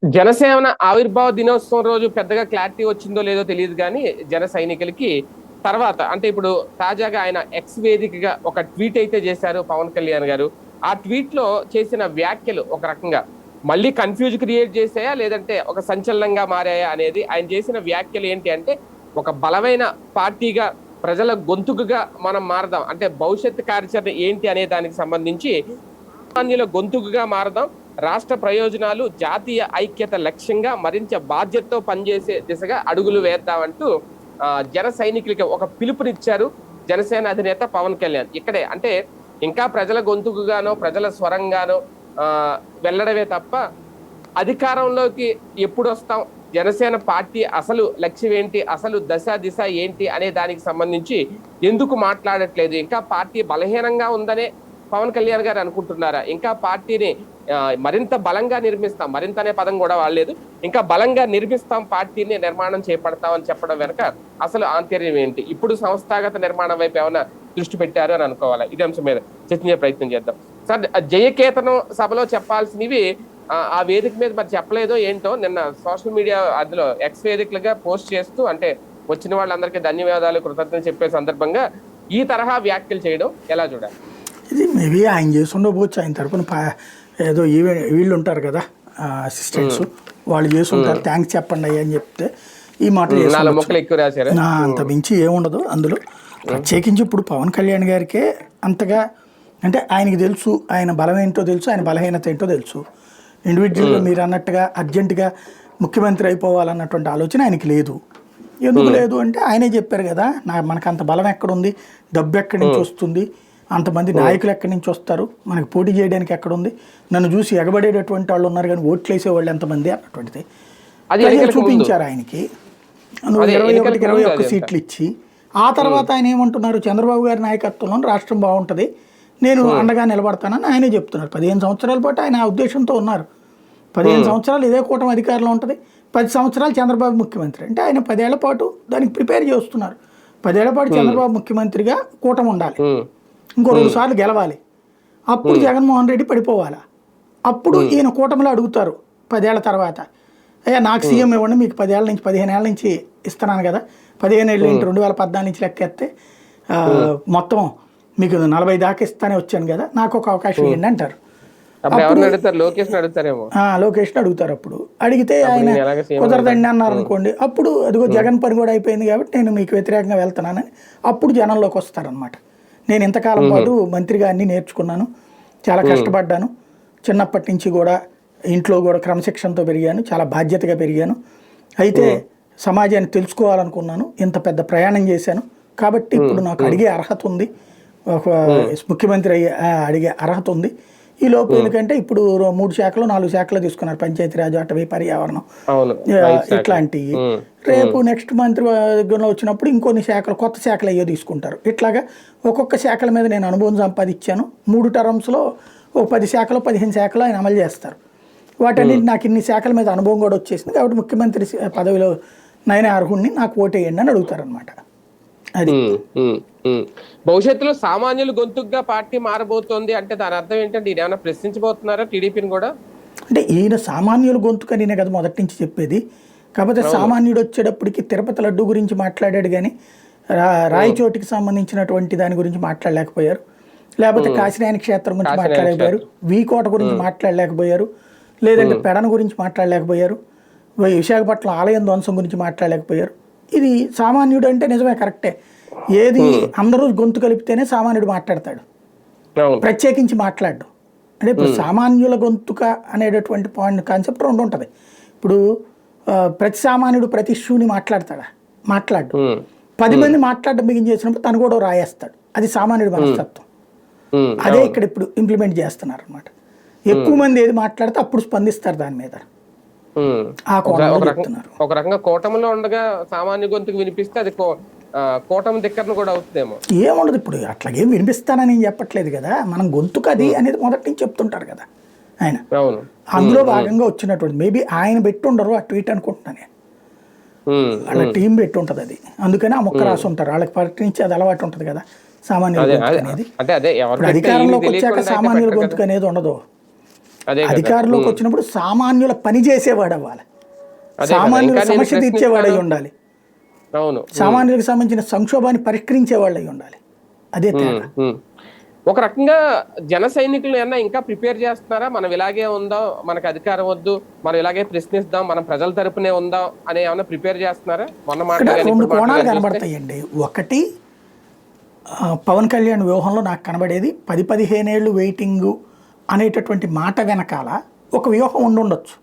జనసేన ఆవిర్భావ దినోత్సవం రోజు పెద్దగా క్లారిటీ వచ్చిందో లేదో తెలియదు కానీ జన సైనికులకి తర్వాత అంటే ఇప్పుడు తాజాగా ఆయన ఎక్స్ వేదికగా ఒక ట్వీట్ అయితే చేశారు పవన్ కళ్యాణ్ గారు. ఆ ట్వీట్ లో చేసిన వ్యాఖ్యలు ఒక రకంగా మళ్ళీ కన్ఫ్యూజ్ క్రియేట్ చేసాయా లేదంటే ఒక సంచలనంగా మారాయా అనేది ఆయన చేసిన వ్యాఖ్యలు ఏంటి అంటే ఒక బలమైన పార్టీగా ప్రజల గొంతుకుగా మనం మారదాం అంటే భవిష్యత్ కార్యాచరణ ఏంటి అనే దానికి సంబంధించి సామాన్యుల గొంతుకుగా మారదాం, రాష్ట్ర ప్రయోజనాలు జాతీయ ఐక్యత లక్ష్యంగా మరింత బాధ్యతతో పనిచేసే దిశగా అడుగులు వేద్దామంటూ జన సైనికులకి ఒక పిలుపునిచ్చారు జనసేన అధినేత పవన్ కళ్యాణ్. ఇక్కడే అంటే ఇంకా ప్రజల గొంతుకుగానో ప్రజల స్వరంగానో వెళ్ళడమే తప్ప అధికారంలోకి ఎప్పుడు వస్తాం, జనసేన పార్టీ అసలు లక్ష్యం ఏంటి, అసలు దశ దిశ ఏంటి అనే దానికి సంబంధించి ఎందుకు మాట్లాడట్లేదు? ఇంకా పార్టీ బలహీనంగా ఉందనే పవన్ కళ్యాణ్ గారు అనుకుంటున్నారా? ఇంకా పార్టీని మరింత బలంగా నిర్మిస్తాం, మరింత అనే పదం కూడా వాడలేదు, ఇంకా బలంగా నిర్మిస్తాం, పార్టీని నిర్మాణం చేపడతాం అని చెప్పడం వెనక అసలు ఆంతర్యం ఏంటి? ఇప్పుడు సంస్థాగత నిర్మాణం వైపు ఏమైనా దృష్టి పెట్టారు అని అనుకోవాలా? ఇది అంశం మీద చర్చించే ప్రయత్నం చేద్దాం. సార్, జయకేతనం సభలో చెప్పాల్సినవి ఆ వేదిక మీద మరి చెప్పలేదో ఏంటో నిన్న సోషల్ మీడియా అందులో ఎక్స్ వేదికలుగా పోస్ట్ చేస్తూ అంటే వచ్చిన వాళ్ళందరికీ ధన్యవాదాలు కృతజ్ఞతలు చెప్పే సందర్భంగా ఈ తరహా వ్యాఖ్యలు చేయడం ఎలా చూడాలి? ఇది మేబీ ఆయన చేసి ఉండకపోవచ్చు. ఆయన తరపున ఏదో వీళ్ళు ఉంటారు కదా అసిస్టెంట్స్, వాళ్ళు చేసి ఉంటారు, థ్యాంక్స్ చెప్పండి అయ్యా అని చెప్తే ఈ మాట అంత మించి ఏముండదు అందులో. ప్రత్యేకించి ఇప్పుడు పవన్ కళ్యాణ్ గారికే అంతగా అంటే ఆయనకి తెలుసు, ఆయన బలం ఏంటో తెలుసు, ఆయన బలహీనత ఏంటో తెలుసు. ఇండివిజువల్గా మీరు అన్నట్టుగా అర్జెంటుగా ముఖ్యమంత్రి అయిపోవాలన్నటువంటి ఆలోచన ఆయనకి లేదు. ఎందుకు లేదు అంటే ఆయనే చెప్పారు కదా, మనకు అంత బలం ఎక్కడుంది, డబ్బు ఎక్కడి నుంచి వస్తుంది, అంతమంది నాయకులు ఎక్కడి నుంచి వస్తారు, మనకి పోటీ చేయడానికి ఎక్కడుంది, నన్ను చూసి ఎగబడేటటువంటి వాళ్ళు ఉన్నారు కానీ ఓట్లు వేసేవాళ్ళు ఎంతమంది అన్నటువంటిది చూపించారు ఆయనకి. 21 సీట్లు ఇచ్చి ఆ తర్వాత ఆయన ఏమంటున్నారు, చంద్రబాబు గారి నాయకత్వంలో రాష్ట్రం బాగుంటుంది, నేను అండగా నిలబడతానని ఆయనే చెప్తున్నారు. 15 సంవత్సరాల పాటు ఆయన ఆ ఉద్దేశంతో ఉన్నారు. 15 సంవత్సరాలు ఇదే కూటమి అధికారంలో ఉంటుంది, 10 సంవత్సరాలు చంద్రబాబు ముఖ్యమంత్రి అంటే ఆయన 10 ఏళ్ల పాటు దానికి ప్రిపేర్ చేస్తున్నారు. 10 ఏళ్ల పాటు చంద్రబాబు ముఖ్యమంత్రిగా కూటమి ఉండాలి, ఇంకో 2 సార్లు గెలవాలి, అప్పుడు జగన్మోహన్ రెడ్డి పడిపోవాలి, అప్పుడు ఈయన కూటమిలో అడుగుతారు 10 ఏళ్ల తర్వాత, అయ్యా నాకు సీఎం ఇవ్వండి, మీకు 10 ఏళ్ళ నుంచి 15 ఏళ్ళ నుంచి ఇస్తున్నాను కదా, 15 ఏళ్ళ నుంచి 2014 నుంచి లెక్కేస్తే మొత్తం మీకు 40 దాకా ఇస్తానే వచ్చాను కదా, నాకు ఒక అవకాశం ఇవ్వండి అంటారు. లోకేష్ని అడుగుతారు. అప్పుడు అడిగితే ఆయన కుదరదండి అన్నారు అనుకోండి, అప్పుడు అదిగో జగన్ పని కూడా అయిపోయింది కాబట్టి నేను మీకు వ్యతిరేకంగా వెళ్తున్నానని అప్పుడు జనంలోకి వస్తారనమాట. నేను ఇంతకాలం పాటు మంత్రిగా అన్నీ నేర్చుకున్నాను, చాలా కష్టపడ్డాను, చిన్నప్పటి నుంచి కూడా ఇంట్లో కూడా క్రమశిక్షణతో పెరిగాను, చాలా బాధ్యతగా పెరిగాను, అయితే సమాజాన్ని తెలుసుకోవాలనుకున్నాను, ఇంత పెద్ద ప్రయాణం చేశాను కాబట్టి ఇప్పుడు నాకు అడిగే అర్హత ఉంది, ఒక ముఖ్యమంత్రి అడిగే అర్హత ఉంది. ఈ లోపు ఎందుకంటే ఇప్పుడు 3 శాఖలు 4 శాఖలు తీసుకున్నారు, పంచాయతీరాజ్, అటవీ, పర్యావరణం ఇట్లాంటివి. రేపు నెక్స్ట్ మంత్రి వర్గంలో వచ్చినప్పుడు ఇంకొన్ని శాఖలు, కొత్త శాఖలు అయ్యో తీసుకుంటారు. ఇట్లాగా ఒక్కొక్క శాఖల మీద నేను అనుభవం సంపాదించాను. 3 టర్మ్స్లో ఒక 10 శాఖలు 15 శాఖలు ఆయన అమలు చేస్తారు. వాటన్నిటి నాకు ఇన్ని శాఖల మీద అనుభవం కూడా వచ్చేసింది కాబట్టి ముఖ్యమంత్రి పదవిలో నేనే అర్హుణ్ణి, నాకు ఓటేయండి అని అడుగుతారనమాట. అది భవిష్యత్తులో సామాన్యులు గొంతుగా పార్టీ మారబోతోంది అంటే దాని అర్థం ఏంటంటే ఈయన ఏమైనా ప్రశ్నించబోతున్నారా టీడీపీని కూడా? అంటే ఈయన సామాన్యుల గొంతుక నేనే కదా మొదటి నుంచి చెప్పేది. కాకపోతే సామాన్యుడు వచ్చేటప్పటికి తిరుపతి లడ్డు గురించి మాట్లాడాడు కానీ రాయచోటికి సంబంధించినటువంటి దాని గురించి మాట్లాడలేకపోయారు, లేకపోతే కాశీనాయన క్షేత్రం గురించి మాట్లాడలేకపోయారు, వీకోట గురించి మాట్లాడలేకపోయారు, లేదంటే పెడన గురించి మాట్లాడలేకపోయారు, విశాఖపట్నం ఆలయం ధ్వంసం గురించి మాట్లాడలేకపోయారు. ఇది సామాన్యుడు అంటే నిజమే, కరెక్టే. ఏది అందరూ గొంతు కలిపితేనే సామాన్యుడు మాట్లాడతాడు, ప్రత్యేకించి మాట్లాడు. అంటే ఇప్పుడు సామాన్యుల గొంతుక అనేటటువంటి పాయింట్ కాన్సెప్ట్ 2 ఉంటుంది. ఇప్పుడు ప్రతి సామాన్యుడు ప్రతి ఇష్యూని మాట్లాడతాడా? మాట్లాడు. 10 మంది మాట్లాడడం బిగించేసినప్పుడు తను కూడా రాయేస్తాడు, అది సామాన్యుడి మనస్తత్వం. అదే ఇక్కడ ఇప్పుడు ఇంప్లిమెంట్ చేస్తున్నారు అనమాట. ఎక్కువ మంది ఏది మాట్లాడితే అప్పుడు స్పందిస్తారు దాని మీద. ఒక రకంగా కూటమిలో ఉండగా సామాన్య గొంతుకు వినిపిస్తే అది కూటమి దిక్కరను కూడా అవుతుందేమో. ఏముండదు, ఇప్పుడు అట్లాగేం వినిపిస్తానని నేను చెప్పట్లేదు కదా, మనం గొంతుకు అది అనేది మొదటి నుంచి చెప్తుంటారు కదా ఆయన. అందులో భాగంగా వచ్చినటువంటి మేబీ ఆయన పెట్టి ఉండరు ఆ ట్వీట్ అనుకుంటున్నాను, వాళ్ళ టీం పెట్టి ఉంటుంది అది, అందుకని ఆ మొక్క రాసి ఉంటారు. వాళ్ళకి పార్టీ నుంచి అది అలవాటు ఉంటుంది కదా సామాన్యుల గొంతుకు అనేది. అధికారంలోకి వచ్చాక సామాన్యుల గొంతుకు అనేది ఉండదు. అదే కదా. అధికారంలోకి వచ్చినప్పుడు సామాన్యుల పని చేసేవాడు అవ్వాలి, సామాన్యుల సమస్య తీర్చేవాడు అయి ఉండాలి, అవును, సామాన్యులకు సంబంధించిన సంక్షోభాన్ని పరిష్కరించే వాళ్ళు అయి ఉండాలి. అదే తేడా. ఒక రకంగా జన సైనికులు ఏమన్నా ఇంకా ప్రిపేర్ చేస్తున్నారా, మనం ఇలాగే ఉందాం, మనకు అధికారం వద్దు, మనం ఇలాగే ప్రశ్నిస్తాం, మనం ప్రజల తరపునే ఉందాం అని ఏమన్నా ప్రిపేర్ చేస్తున్నారా? రెండు కోణాలు కనబడతాయండి. ఒకటి, పవన్ కళ్యాణ్ వ్యూహంలో నాకు కనబడేది 10-15 ఏళ్ళు వెయిటింగు అనేటటువంటి మాట వెనకాల ఒక వ్యూహం ఉండుండొచ్చు.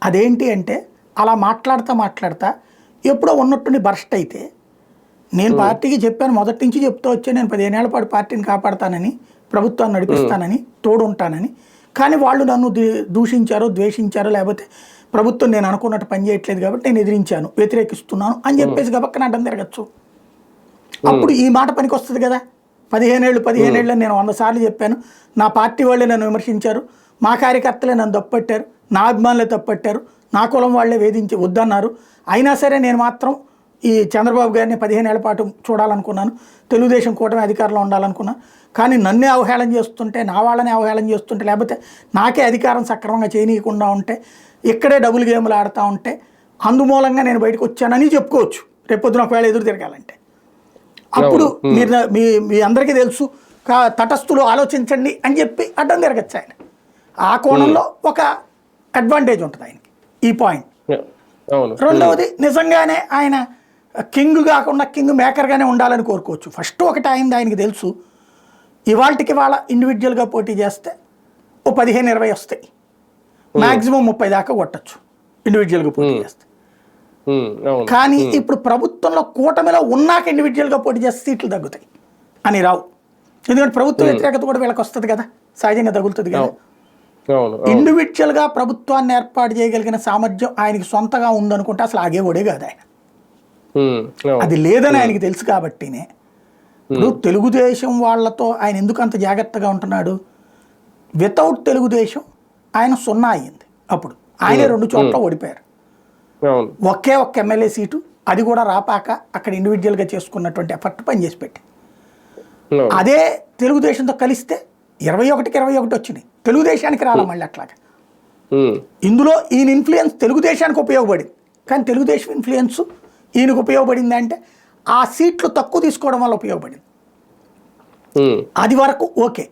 అదేంటి అంటే, అలా మాట్లాడుతా ఎప్పుడో ఉన్నట్టుండి బర్స్ట్ అయితే, నేను పార్టీకి చెప్పాను, మొదటి నుంచి చెప్తూ వచ్చే, నేను 15 ఏళ్ల పాటు పార్టీని కాపాడతానని, ప్రభుత్వాన్ని నడిపిస్తానని, తోడుంటానని, కానీ వాళ్ళు నన్ను దూషించారో ద్వేషించారో, లేకపోతే ప్రభుత్వం నేను అనుకున్నట్టు పని చేయట్లేదు కాబట్టి నేను ఎదిరించాను, వ్యతిరేకిస్తున్నాను అని చెప్పేసి గబక్కన అడ్డం తిరగచ్చు. అప్పుడు ఈ మాట పనికి వస్తుంది కదా. 15 ఏళ్ళు నేను 100 సార్లు చెప్పాను, నా పార్టీ వాళ్ళే నన్ను విమర్శించారు, మా కార్యకర్తలే నన్ను తప్పట్టారు, నా అభిమానులే తప్పట్టారు, నా కులం వాళ్ళే వేధించి వద్దన్నారు, అయినా సరే నేను మాత్రం ఈ చంద్రబాబు గారిని 15 ఏళ్ల పాటు చూడాలనుకున్నాను, తెలుగుదేశం కూటమి అధికారంలో ఉండాలనుకున్నాను, కానీ నన్నే అవహేళన చేస్తుంటే, నా వాళ్ళని అవహేళన చేస్తుంటే, లేకపోతే నాకే అధికారం సక్రమంగా చేయనీయకుండా ఉంటే, ఇక్కడే డబుల్ గేమ్లు ఆడుతూ ఉంటే, అందుమూలంగా నేను బయటకు వచ్చానని చెప్పుకోవచ్చు రేపొద్దున ఒకవేళ ఎదురు తిరగాలంటే. అప్పుడు మీ అందరికీ తెలుసు, తటస్థులు ఆలోచించండి అని చెప్పి అడ్డం తిరగచ్చు ఆయన. ఆ కోణంలో ఒక అడ్వాంటేజ్ ఉంటుంది ఆయనకి ఈ పాయింట్. రెండవది, నిజంగానే ఆయన కింగ్ కాకుండా కింగ్ మేకర్గానే ఉండాలని కోరుకోవచ్చు. ఫస్ట్ ఒకటి ఆయనకి తెలుసు, ఇవాళకి వాళ్ళ ఇండివిజువల్గా పోటీ చేస్తే ఓ 15-20 వస్తాయి, మ్యాక్సిమం 30 దాకా కొట్టచ్చు ఇండివిజువల్గా పోటీ చేస్తే. కానీ ఇప్పుడు ప్రభుత్వంలో కూటమిలో ఉన్నాక ఇండివిజువల్గా పోటీ చేస్తే సీట్లు తగ్గుతాయి అని రావు. ఎందుకంటే ప్రభుత్వ వ్యతిరేకత కూడా వీళ్ళకి వస్తుంది కదా, సహజంగా తగులుతుంది కదా. ఇండివిజువల్గా ప్రభుత్వాన్ని ఏర్పాటు చేయగలిగిన సామర్థ్యం ఆయనకి సొంతగా ఉందనుకుంటే అసలు ఆగేవాడే కాదు ఆయన. అది లేదని ఆయనకి తెలుసు కాబట్టినే ఇప్పుడు తెలుగుదేశం వాళ్ళతో ఆయన ఎందుకు అంత జాగ్రత్తగా ఉంటున్నాడు. వితౌట్ తెలుగుదేశం ఆయన 0 అయ్యింది. అప్పుడు ఆయనే 2 చోట్ల ఓడిపోయారు. ఒకే ఒక్క ఎమ్మెల్యే సీటు, అది కూడా రాపాక అక్కడ ఇండివిజువల్గా చేసుకున్నటువంటి ఎఫర్ట్ పనిచేసి పెట్టి, అదే తెలుగుదేశంతో కలిస్తే 21కి 21 వచ్చినాయి, తెలుగుదేశానికి రాలే మళ్ళీ అట్లాగా. ఇందులో ఈయన ఇన్ఫ్లుయెన్స్ తెలుగుదేశానికి ఉపయోగపడింది, కానీ తెలుగుదేశం ఇన్ఫ్లుయెన్స్ ఈయనకు ఉపయోగపడింది అంటే ఆ సీట్లు తక్కువ తీసుకోవడం వల్ల ఉపయోగపడింది. అది వరకు ఓకే.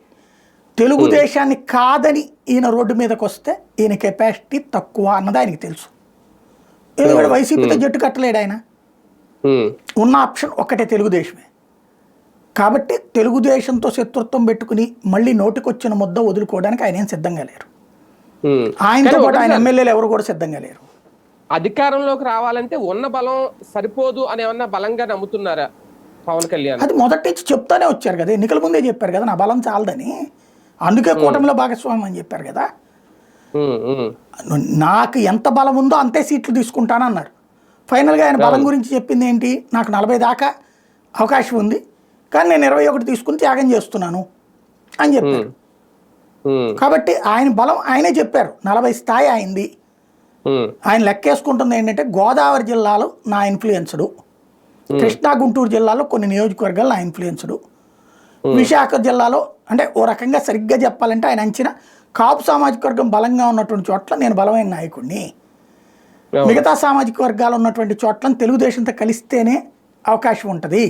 తెలుగుదేశాన్ని కాదని ఈయన రోడ్డు మీదకి వస్తే ఈయన కెపాసిటీ తక్కువ అన్నది ఆయనకి తెలుసు. ఎందుకంటే వైసీపీతో జట్టు కట్టలేడు ఆయన, ఉన్న ఆప్షన్ ఒక్కటే తెలుగుదేశమే. కాబట్టి తెలుగుదేశంతో శత్రుత్వం పెట్టుకుని మళ్ళీ నోటికొచ్చిన ముద్ద వదులుకోవడానికి ఆయన ఏం సిద్ధంగా లేరు. ఆయనతో పాటు ఆయన ఎమ్మెల్యేలు ఎవరు కూడా సిద్ధంగా లేరు. అధికారంలోకి రావాలంటే ఉన్న బలం సరిపోదు అని ఏమన్నా బలంగా నమ్ముతున్నారా పవన్ కళ్యాణ్? అది మొదటి నుంచి చెప్తానే వచ్చారు కదా, ఎన్నికల ముందే చెప్పారు కదా నా బలం చాలదని, అందుకే కూటమిలో భాగస్వామ్యం అని చెప్పారు కదా. నాకు ఎంత బలం ఉందో అంతే సీట్లు తీసుకుంటానన్నారు. ఫైనల్గా ఆయన బలం గురించి చెప్పింది ఏంటి, నాకు 40 దాకా అవకాశం ఉంది, కానీ నేను 21 తీసుకుని త్యాగం చేస్తున్నాను అని చెప్పారు. కాబట్టి ఆయన బలం ఆయనే చెప్పారు, 40 స్థాయి అయింది. ఆయన లెక్కేసుకుంటుంది ఏంటంటే, గోదావరి జిల్లాలో నా ఇన్ఫ్లుయెన్స్డు, కృష్ణా గుంటూరు జిల్లాలో కొన్ని నియోజకవర్గాలు నా ఇన్ఫ్లుయెన్స్డు, విశాఖ జిల్లాలో అంటే ఓ రకంగా సరిగ్గా చెప్పాలంటే ఆయన అంచనా కాపు సామాజిక వర్గం బలంగా ఉన్నటువంటి చోట్ల నేను బలమైన నాయకుడిని, మిగతా సామాజిక వర్గాలు ఉన్నటువంటి చోట్ల తెలుగుదేశంతో కలిస్తేనే అవకాశం ఉంటుంది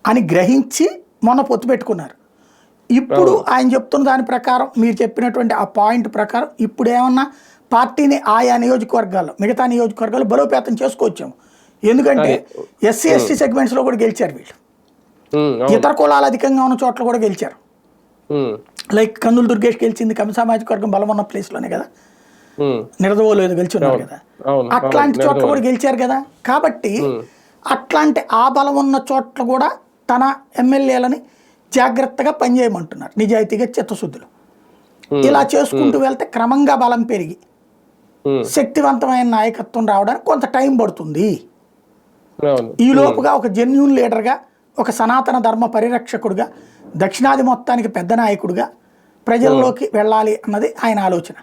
అని గ్రహించి మొన్న పొత్తు పెట్టుకున్నారు. ఇప్పుడు ఆయన చెప్తున్న దాని ప్రకారం, మీరు చెప్పినటువంటి ఆ పాయింట్ ప్రకారం, ఇప్పుడు ఏమన్నా పార్టీని ఆయా నియోజకవర్గాల్లో, మిగతా నియోజకవర్గాలు బలోపేతం చేసుకోవచ్చాము. ఎందుకంటే ఎస్సీ ఎస్టీ సెగ్మెంట్స్లో కూడా గెలిచారు వీళ్ళు, ఇతర కులాలు అధికంగా ఉన్న చోట్ల కూడా గెలిచారు. లైక్ కందులు దుర్గేష్ గెలిచింది కమ్మ సామాజిక వర్గం బలం ఉన్న ప్లేస్లోనే కదా, నిడదవోలు ఏదో గెలిచున్నారు కదా, అట్లాంటి చోట్ల కూడా గెలిచారు కదా. కాబట్టి అట్లాంటి ఆ బలం ఉన్న చోట్ల కూడా తన ఎమ్మెల్యేలని జాగ్రత్తగా పనిచేయమంటున్నారు, నిజాయితీగా చిత్తశుద్ధులు. ఇలా చేసుకుంటూ వెళ్తే క్రమంగా బలం పెరిగి శక్తివంతమైన నాయకత్వం రావడానికి కొంత టైం పడుతుంది. ఈ లోపుగా ఒక జెన్యూన్ లీడర్గా, ఒక సనాతన ధర్మ పరిరక్షకుడుగా, దక్షిణాది మొత్తానికి పెద్ద నాయకుడిగా ప్రజల్లోకి వెళ్ళాలి అన్నది ఆయన ఆలోచన.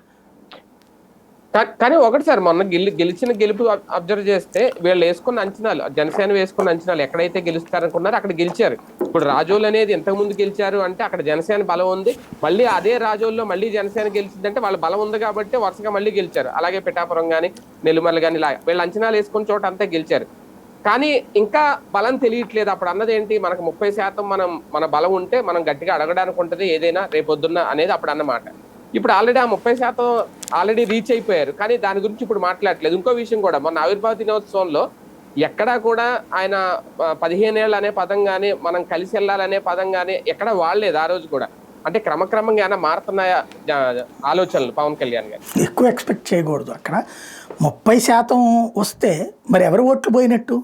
కానీ ఒకటి సార్, మొన్న గెలిచిన గెలుపు అబ్జర్వ్ చేస్తే వీళ్ళు వేసుకున్న అంచనాలు, జనసేన వేసుకున్న అంచనాలు ఎక్కడైతే గెలుస్తారనుకున్నారో అక్కడ గెలిచారు. ఇప్పుడు రాజోలు అనేది ఎంతకు ముందు గెలిచారు అంటే అక్కడ జనసేన బలం ఉంది. మళ్ళీ అదే రాజోల్లో మళ్ళీ జనసేన గెలిచిందంటే వాళ్ళ బలం ఉంది కాబట్టి వరుసగా మళ్ళీ గెలిచారు. అలాగే పిఠాపురం కానీ నెల్లిమర్ల కానీ ఇలా వీళ్ళ అంచనాలు వేసుకున్న చోట అంతా గెలిచారు. కానీ ఇంకా బలం తెలియట్లేదు. అప్పుడు అన్నది ఏంటి, మనకు 30% మన బలం ఉంటే మనం గట్టిగా అడగడానికి ఉంటుంది ఏదైనా రేపొద్దున్న అనేది అప్పుడు అన్నమాట. ఇప్పుడు ఆల్రెడీ ఆ 30% ఆల్రెడీ రీచ్ అయిపోయారు. కానీ దాని గురించి ఇప్పుడు మాట్లాడట్లేదు. ఇంకో విషయం కూడా, మొన్న ఆవిర్భావ దినోత్సవంలో ఎక్కడా కూడా ఆయన 15 ఏళ్ళు అనే పదం కానీ మనం కలిసి వెళ్ళాలనే పదం కానీ ఎక్కడ వాడలేదు ఆ రోజు కూడా. అంటే క్రమక్రమంగా ఏమైనా మారుతున్నాయా ఆలోచనలు పవన్ కళ్యాణ్ గారు? ఎక్కువ ఎక్స్పెక్ట్ చేయకూడదు. అక్కడ 30% వస్తే మరి ఎవరు ఓట్లు పోయినట్టు?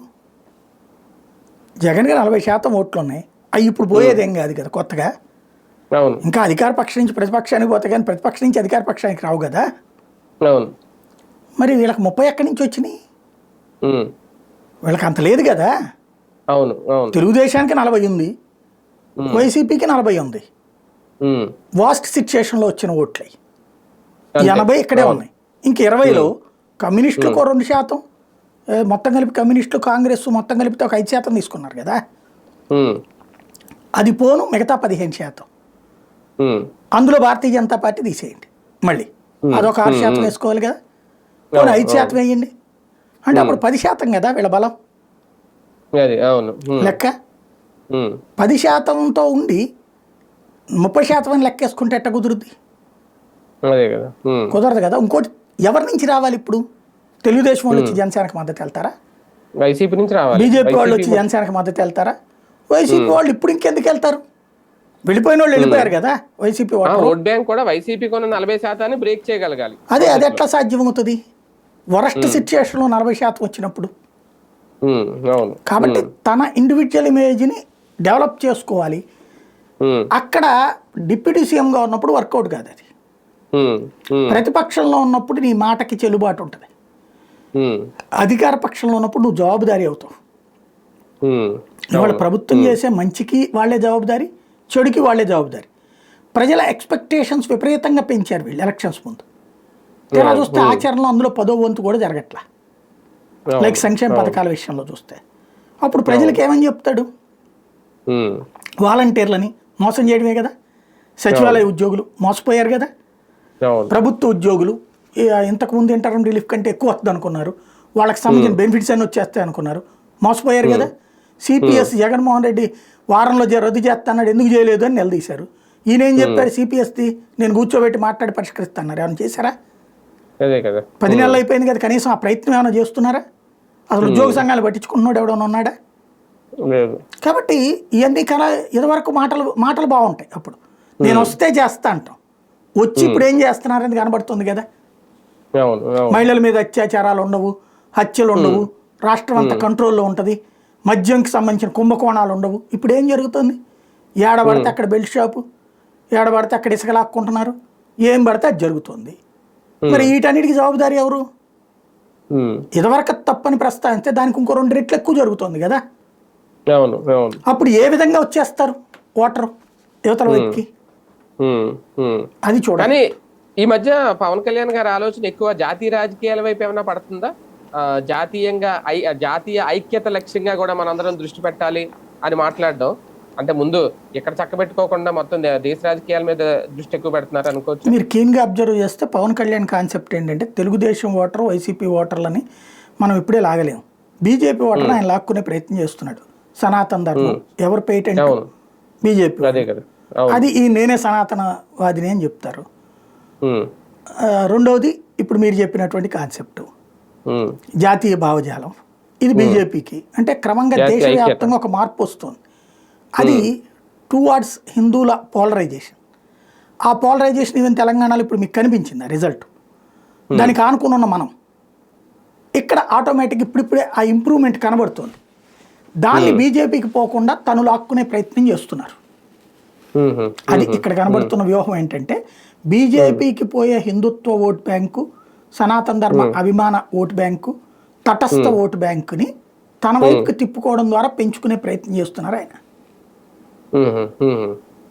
జగన్ గారు 40% ఓట్లు ఉన్నాయి. అవి ఇప్పుడు పోయేదేం కాదు కదా కొత్తగా. ఇంకా అధికార పక్షం నుంచి ప్రతిపక్షానికి పోతాయి కానీ ప్రతిపక్షం నుంచి అధికార పక్షానికి రావు కదా. మరి వీళ్ళకి 30 ఎక్కడి నుంచి వచ్చినాయి? వీళ్ళకి అంత లేదు కదా. తెలుగుదేశానికి 40 ఉంది, వైసీపీకి 40 ఉంది. వాస్ట్ సిచ్యుయేషన్లో వచ్చిన ఓట్లు 80 ఇక్కడే ఉన్నాయి. ఇంక 20లో కమ్యూనిస్టులకు 2%, మొత్తం కలిపి కమ్యూనిస్టులు కాంగ్రెస్ మొత్తం కలిపితే ఒక 5% తీసుకున్నారు కదా. అది పోను మిగతా 15%. అందులో భారతీయ జనతా పార్టీ తీసేయండి, మళ్ళీ అదొక 6% వేసుకోవాలి కదా. పోనీ 5% వేయండి అంటే అప్పుడు 10% కదా వీళ్ళ బలం లెక్క. 10%తో ఉండి 30% అని లెక్కేసుకుంటే ఎట్ట కుదురుద్ది? కుదరదు కదా. ఇంకోటి, ఎవరి నుంచి రావాలి ఇప్పుడు? తెలుగుదేశం వాళ్ళు వచ్చి జనసేనకు మద్దతు వెళ్తారా? వైసీపీ నుంచి రావాలి. బీజేపీ వాళ్ళు వచ్చి జనసేనకు మద్దతు వెళ్తారా? వైసీపీ వాళ్ళు ఇప్పుడు ఇంకెందుకు వెళ్తారు? వెళ్ళిపోయిన వాళ్ళు వెళ్ళిపోయారు కదా. వైసీపీ ఓట్ బ్యాంక్ కూడా వైసీపీ కొన్న 40% బ్రేక్ చేయగలగాలి. అది ఎట్లా సాధ్యమవుతుంది? వరస్ట్ సిచ్యుయేషన్లో 40% వచ్చినప్పుడు. కాబట్టి తన ఇండివిజువల్ ఇమేజ్ని డెవలప్ చేసుకోవాలి. అక్కడ డిప్యూటీ సీఎంగా ఉన్నప్పుడు వర్కౌట్ కాదు అది. ప్రతిపక్షంలో ఉన్నప్పుడు నీ మాటకి చెల్లుబాటు ఉంటుంది. అధికార పక్షంలో ఉన్నప్పుడు నువ్వు జవాబుదారీ అవుతావు. ఇవాళ ప్రభుత్వం చేసే మంచికి వాళ్ళే జవాబుదారీ, చెడుకి వాళ్ళే జవాబుదారీ. ప్రజల ఎక్స్పెక్టేషన్స్ విపరీతంగా పెంచారు వీళ్ళు ఎలక్షన్స్ ముందు. తీరా చూస్తే ఆచరణలో అందులో 10వ వంతు కూడా జరగట్లా. లైక్ సంక్షేమ పథకాల విషయంలో చూస్తే అప్పుడు ప్రజలకు ఏమని చెప్తాడు? వాలంటీర్లని మోసం చేయడమే కదా. సచివాలయ ఉద్యోగులు మోసపోయారు కదా. ప్రభుత్వ ఉద్యోగులు ఇంతకుముందు ఇంటర్మ్ రిలీఫ్ కంటే ఎక్కువ వస్తుంది అనుకున్నారు, వాళ్ళకి సంబంధించిన బెనిఫిట్స్ అన్నీ వచ్చేస్తాయి అనుకున్నారు, మోసపోయారు కదా. సిపిఎస్ జగన్మోహన్ రెడ్డి వారంలో రద్దు చేస్తాడు, ఎందుకు చేయలేదు అని నిలదీశారు. ఈయన ఏం చెప్పారు? సిపిఎస్ది నేను కూర్చోబెట్టి మాట్లాడి పరిష్కరిస్తాన్నారు. ఏమైనా చేశారా? 10 నెలలు అయిపోయింది కదా, కనీసం ఆ ప్రయత్నం ఏమైనా చేస్తున్నారా? అసలు ఉద్యోగ సంఘాలు పట్టించుకున్నాడు ఎవడన్నా ఉన్నాడా? కాబట్టి ఇవన్నీ కల ఇదివరకు మాటలు బాగుంటాయి. అప్పుడు నేను వస్తే చేస్తా అంటాం, వచ్చి ఇప్పుడు ఏం చేస్తున్నారని కనబడుతుంది కదా. మహిళల మీద అత్యాచారాలు ఉండవు, హత్యలు ఉండవు, రాష్ట్రం అంతా కంట్రోల్లో ఉంటుంది, మద్యంకి సంబంధించిన కుంభకోణాలు ఉండవు. ఇప్పుడు ఏం జరుగుతుంది? ఏడబడితే అక్కడ బెల్ట్ షాపు, ఏడబడితే అక్కడ ఇసుక లాక్కుంటున్నారు, ఏం పడితే అది జరుగుతుంది. మరి వీటన్నిటికీ జవాబుదారీ ఎవరు? ఇదివరకు తప్పని ప్రస్తావిస్తే దానికి ఇంకో 2 రెట్లు ఎక్కువ జరుగుతుంది కదా. అప్పుడు ఏ విధంగా వచ్చేస్తారు ఓటరు యువతల వైపుకి? అది చూడాలి. ఈ మధ్య పవన్ కళ్యాణ్ గారి ఆలోచన ఎక్కువ జాతీయ రాజకీయాల వైపు ఏమైనా పడుతుందా? జాతీయ ఐక్యత లక్ష్యంగా కూడా మనందరం దృష్టి పెట్టాలి అని మాట్లాడడం, అంటే ముందు ఇక్కడ చక్కబెట్టుకోకుండా మొత్తం దేశ రాజకీయాల మీద దృష్టి ఎక్కువ పెడుతున్నారు అనుకోవచ్చు. మీరు కీన్గా అబ్జర్వ్ చేస్తే పవన్ కళ్యాణ్ కాన్సెప్ట్ ఏంటంటే తెలుగుదేశం ఓటర్, వైసీపీ ఓటర్లని మనం ఇప్పుడే లాగలేము. బీజేపీ ఓటర్ ఆయన లాక్కునే ప్రయత్నం చేస్తున్నాడు. సనాతన ధర్మం ఎవరు పేటెంట్? బీజేపీ. అది ఈ నేనే సనాతనవాదిని అని చెప్తారు. రెండవది ఇప్పుడు మీరు చెప్పినటువంటి కాన్సెప్ట్ జాతీయ భావజాలం, ఇది బీజేపీకి. అంటే క్రమంగా దేశవ్యాప్తంగా ఒక మార్పు వస్తుంది. అది టువార్డ్స్ హిందువుల పోలరైజేషన్. ఆ పోలరైజేషన్ ఈవెన్ తెలంగాణలో ఇప్పుడు మీకు కనిపించింది ఆ రిజల్ట్. దానికి ఆనుకుని ఉన్న మనం ఇక్కడ ఆటోమేటిక్ ఇప్పుడిప్పుడే ఆ ఇంప్రూవ్మెంట్ కనబడుతుంది. దాన్ని బీజేపీకి పోకుండా తను లాక్కునే ప్రయత్నం చేస్తున్నారు. అది ఇక్కడ కనబడుతున్న వ్యూహం ఏంటంటే బీజేపీకి పోయే హిందుత్వ ఓట్ బ్యాంకు, సనాతన ధర్మ అభిమాన ఓట్ బ్యాంకు, తటస్థ ఓట్ బ్యాంకుని తన వైపుకి తిప్పుకోవడం ద్వారా పెంచుకునే ప్రయత్నం చేస్తున్నారు ఆయన.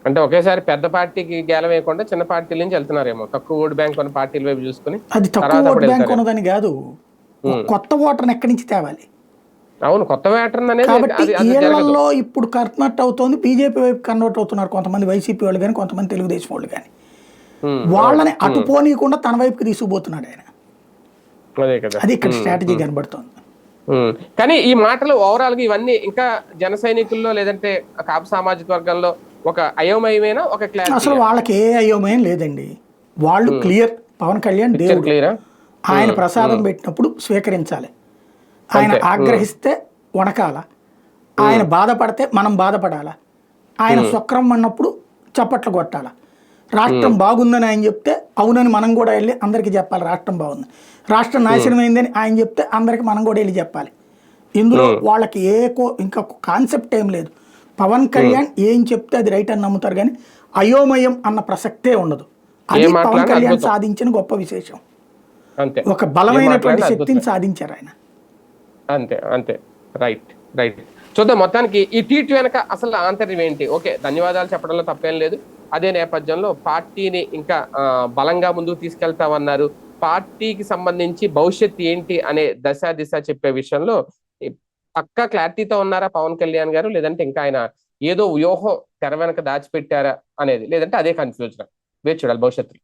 అంటే ఒకేసారి పెద్ద పార్టీకి గేలం వేయకుండా చిన్న పార్టీల నుంచి వెళ్తున్నారేమో, తక్కువ ఓటు బ్యాంక్ ఉన్న పార్టీల వైపు చూసుకుని అది తర్వాత తక్కువ ఓటు అప్పుడు బ్యాంక్ వెళ్తారు. ఉన్నదని కాదు, కొత్త ఓటర్ని ఎక్కడి నుంచి తేవాలి. అవును, కొత్త వేటర్ అనేది కాబట్టి అది జరగదు. ఈళ్లలో ఇప్పుడు కన్వర్ట్ అవుతోంది, బీజేపీ వైపు కన్వర్ట్ అవుతున్నారు కొంతమంది వైసీపీ వాళ్ళు కానీ, కొంతమంది తెలుగుదేశం వాళ్ళు కానీ. వాళ్ళని అటు పోనీయకుండా తన వైపుకి తీసుకుపోతున్నాడు ఆయన. అదే కదా, అది ఇక్కడ స్ట్రాటజీ కనబడుతోంది. కానీ ఈ మాటలు ఓవరాల్ గా ఇవన్నీ ఇంకా జన సైనికుల్లో లేదంటే కాపు సామాజిక వర్గంలో ఒక అయోమయమైన ఒక క్లారిటీ. అసలు వాళ్ళకి ఏ అయోమయం లేదండి, వాళ్ళు క్లియర్. పవన్ కళ్యాణ్ దేవుడు, క్లియరా? ఆయన ప్రసాదం పెట్టినప్పుడు స్వీకరించాలి, ఆయన ఆగ్రహిస్తే వణకాల, ఆయన బాధపడితే మనం బాధపడాలా, ఆయన స్వక్రం అన్నప్పుడు చప్పట్లు కొట్టాల. రాష్ట్రం బాగుందని ఆయన చెప్తే అవునని మనం కూడా వెళ్ళి అందరికీ చెప్పాలి రాష్ట్రం బాగుంది. రాష్ట్రం నాశనమైందని ఆయన చెప్తే అందరికి మనం కూడా వెళ్ళి చెప్పాలి. ఇందులో వాళ్ళకి ఇంకా కాన్సెప్ట్ ఏం లేదు. పవన్ కళ్యాణ్ ఏం చెప్తే అది రైట్ అని నమ్ముతారు, కానీ అయోమయం అన్న ప్రసక్తే ఉండదు. అది పవన్ కళ్యాణ్ సాధించిన గొప్ప విశేషం. అంతే, ఒక బలమైనటువంటి శక్తిని సాధించారు ఆయన. అంతే అంతే, రైట్ రైట్. చూద్దాం మొత్తానికి ఈ ట్వీట్ వెనక అసలు ఆంతర్యం ఏంటి. ఓకే, ధన్యవాదాలు చెప్పడంలో తప్పేం లేదు. అదే నేపథ్యంలో పార్టీని ఇంకా బలంగా ముందుకు తీసుకెళ్తామన్నారు. పార్టీకి సంబంధించి భవిష్యత్తు ఏంటి అనే దిశ చెప్పే విషయంలో పక్కా క్లారిటీతో ఉన్నారా పవన్ కళ్యాణ్ గారు, లేదంటే ఇంకా ఆయన ఏదో వ్యూహం తెర వెనక దాచిపెట్టారా అనేది, లేదంటే అదే కన్ఫ్యూజన్. వేచి చూడాలి భవిష్యత్తులో.